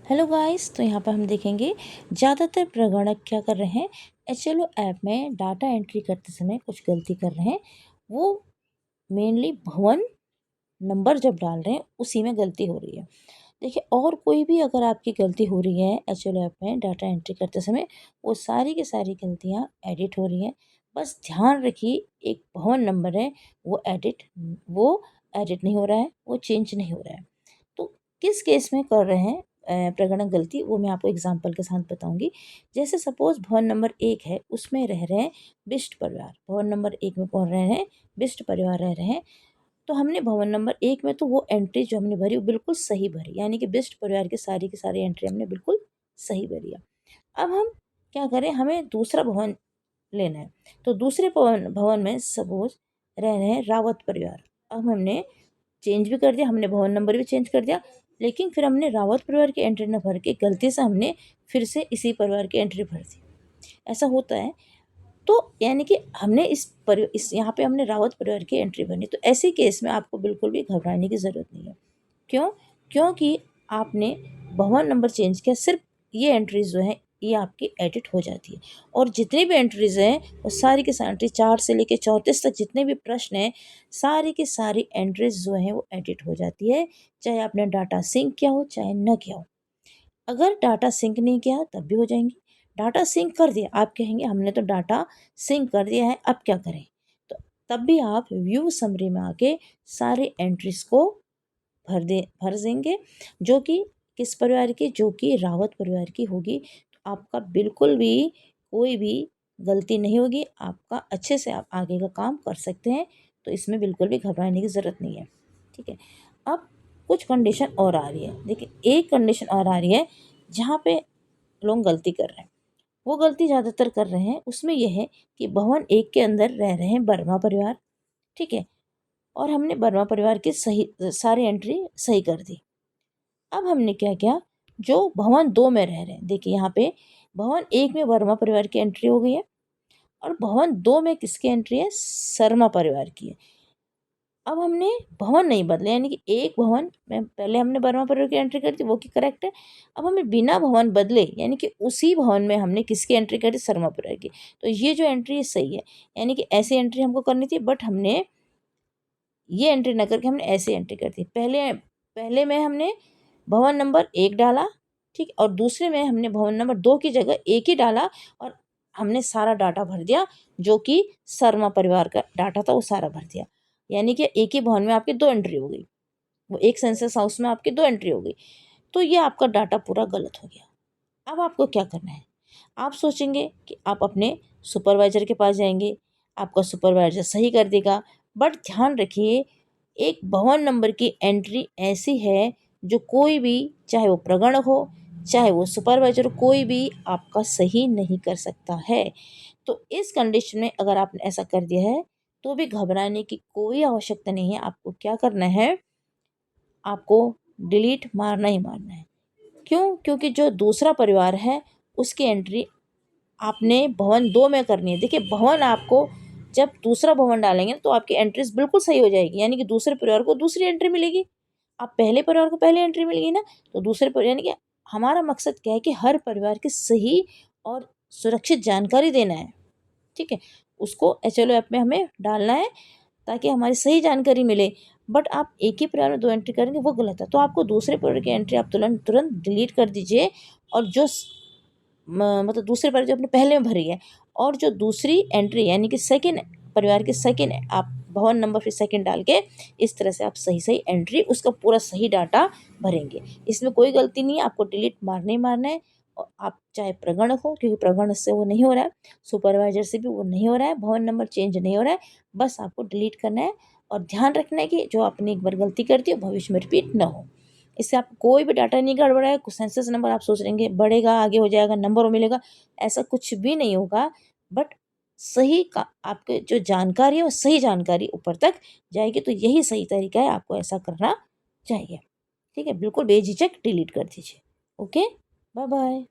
Hello guys, तो यहाँ पर हम देखेंगे ज़्यादातर प्रगणक क्या कर रहे हैं। एचएलओ ऐप में डाटा एंट्री करते समय कुछ गलती कर रहे हैं। वो मेनली भवन नंबर जब डाल रहे हैं उसी में गलती हो रही है। देखिए, और कोई भी अगर आपकी गलती हो रही है एचएलओ ऐप में डाटा एंट्री करते समय, वो सारी की सारी गलतियाँ एडिट हो रही हैं। बस ध्यान रखिए, एक भवन नंबर है, वो एडिट नहीं हो रहा है, वो चेंज नहीं हो रहा है। तो किस केस में कर रहे हैं प्रगणक गलती, वो मैं आपको एग्जांपल के साथ बताऊंगी। जैसे सपोज भवन नंबर 1 है, उसमें रह रहे हैं बिष्ट परिवार। भवन नंबर 1 में कौन रह रहे हैं? बिष्ट परिवार रह रहे हैं। तो हमने भवन नंबर 1 में तो वो एंट्री जो हमने भरी वो बिल्कुल सही भरी, यानी कि बिष्ट परिवार की सारी एंट्री हमने बिल्कुल सही भरी है। अब हम क्या करें, हमें दूसरा भवन लेना है। तो दूसरे भवन भवन में सपोज रह रहे हैं रावत परिवार। अब हमने चेंज भी कर दिया, हमने भवन नंबर भी चेंज कर दिया, लेकिन फिर हमने रावत परिवार की एंट्री न भर के गलती से हमने फिर से इसी परिवार की एंट्री भर दी। ऐसा होता है। तो यानी कि हमने इस यहाँ पे हमने रावत परिवार की एंट्री भरनी। तो ऐसे केस में आपको बिल्कुल भी घबराने की ज़रूरत नहीं है। क्यों? क्योंकि आपने भवन नंबर चेंज किया, सिर्फ ये एंट्रीज जो है ये आपकी एडिट हो जाती है। और जितनी भी एंट्रीज हैं वो सारी की सारी 4 से लेके 34 तक जितने भी प्रश्न हैं, सारी की सारी एंट्रीज जो हैं वो एडिट हो जाती है, चाहे आपने डाटा सिंक किया हो चाहे न किया हो। अगर डाटा सिंक नहीं किया तब भी हो जाएंगी। डाटा सिंक कर दिया, आप कहेंगे हमने तो डाटा सिंक कर दिया है, अब क्या करें? तो तब भी आप व्यू समरी में आके सारे एंट्रीज को भर देंगे, जो कि किस परिवार की? जो कि रावत परिवार की होगी। तो आपका बिल्कुल भी कोई भी गलती नहीं होगी, आपका अच्छे से आप आगे का काम कर सकते हैं। तो इसमें बिल्कुल भी घबराने की ज़रूरत नहीं है। ठीक है। अब कुछ कंडीशन और आ रही है। देखिए, एक कंडीशन और आ रही है जहाँ पे लोग गलती कर रहे हैं। वो गलती ज़्यादातर कर रहे हैं, उसमें यह है कि भवन 1 के अंदर रह रहे हैं वर्मा परिवार। ठीक है। और हमने वर्मा परिवार की सही सारी एंट्री सही कर दी। अब हमने क्या किया, जो भवन 2 में रह रहे हैं, देखिए यहाँ पे भवन 1 में वर्मा परिवार की एंट्री हो गई है और भवन 2 में किसकी एंट्री है? शर्मा परिवार की है। अब हमने भवन नहीं बदले, यानी कि एक भवन में पहले हमने वर्मा परिवार की एंट्री करी थी, वो की करेक्ट है। अब हमें बिना भवन बदले, यानी कि उसी भवन में हमने किसकी एंट्री करी? शर्मा परिवार की। तो ये जो एंट्री है सही है, यानी कि ऐसी एंट्री हमको करनी थी, बट हमने ये एंट्री ना करके हमने ऐसे एंट्री कर दी। पहले पहले में हमने भवन नंबर 1 डाला, ठीक, और दूसरे में हमने भवन नंबर 2 की जगह 1 ही डाला और हमने सारा डाटा भर दिया, जो कि शर्मा परिवार का डाटा था वो सारा भर दिया। यानी कि एक ही भवन में आपकी 2 एंट्री हो गई। वो एक सेंसस हाउस में आपकी 2 एंट्री हो गई। तो ये आपका डाटा पूरा गलत हो गया। अब आपको क्या करना है? आप सोचेंगे कि आप अपने सुपरवाइज़र के पास जाएँगे, आपका सुपरवाइज़र सही कर देगा। बट ध्यान रखिए, एक भवन नंबर की एंट्री ऐसी है जो कोई भी, चाहे वो प्रगणक हो, चाहे वो सुपरवाइज़र हो, कोई भी आपका सही नहीं कर सकता है। तो इस कंडीशन में अगर आपने ऐसा कर दिया है, तो भी घबराने की कोई आवश्यकता नहीं है। आपको क्या करना है? आपको डिलीट मारना ही मारना है। क्यों? क्योंकि जो दूसरा परिवार है उसकी एंट्री आपने भवन 2 में करनी है। देखिए, भवन आपको जब दूसरा भवन डालेंगे तो आपकी एंट्रीज़ बिल्कुल सही हो जाएगी, यानी कि दूसरे परिवार को दूसरी एंट्री मिलेगी। अब पहले परिवार को पहले एंट्री मिल गई ना, तो दूसरे परिवार, यानी कि हमारा मकसद क्या है कि हर परिवार की सही और सुरक्षित जानकारी देना है। ठीक है? उसको एचएलओ ऐप में हमें डालना है ताकि हमारी सही जानकारी मिले। बट आप एक ही परिवार में 2 एंट्री करेंगे, वो गलत है। तो आपको दूसरे परिवार की एंट्री आप तुरंत तुरंत डिलीट कर दीजिए, और जो मतलब दूसरे परिवार जो आपने पहले में भरी है, और जो दूसरी एंट्री यानी कि सेकंड परिवार की सेकंड आप भवन नंबर फिर सेकंड डाल के इस तरह से आप सही सही एंट्री उसका पूरा सही डाटा भरेंगे। इसमें कोई गलती नहीं है, आपको डिलीट मारना ही मारना है। और आप चाहे प्रगणक हो, क्योंकि प्रगणक से वो नहीं हो रहा है, सुपरवाइजर से भी वो नहीं हो रहा है, भवन नंबर चेंज नहीं हो रहा है, बस आपको डिलीट करना है। और ध्यान रखना है कि जो आपने एक बार गलती कर दी हो भविष्य में रिपीट ना हो। इससे आपको कोई भी डाटा नहीं गड़बड़ा है। सेंसस नंबर आप सोच रहेंगे बढ़ेगा, आगे हो जाएगा, नंबर मिलेगा, ऐसा कुछ भी नहीं होगा। बट सही का आपके जो जानकारी है वो सही जानकारी ऊपर तक जाएगी। तो यही सही तरीका है, आपको ऐसा करना चाहिए। ठीक है, बिल्कुल बेझिझक डिलीट कर दीजिए। Okay, bye bye.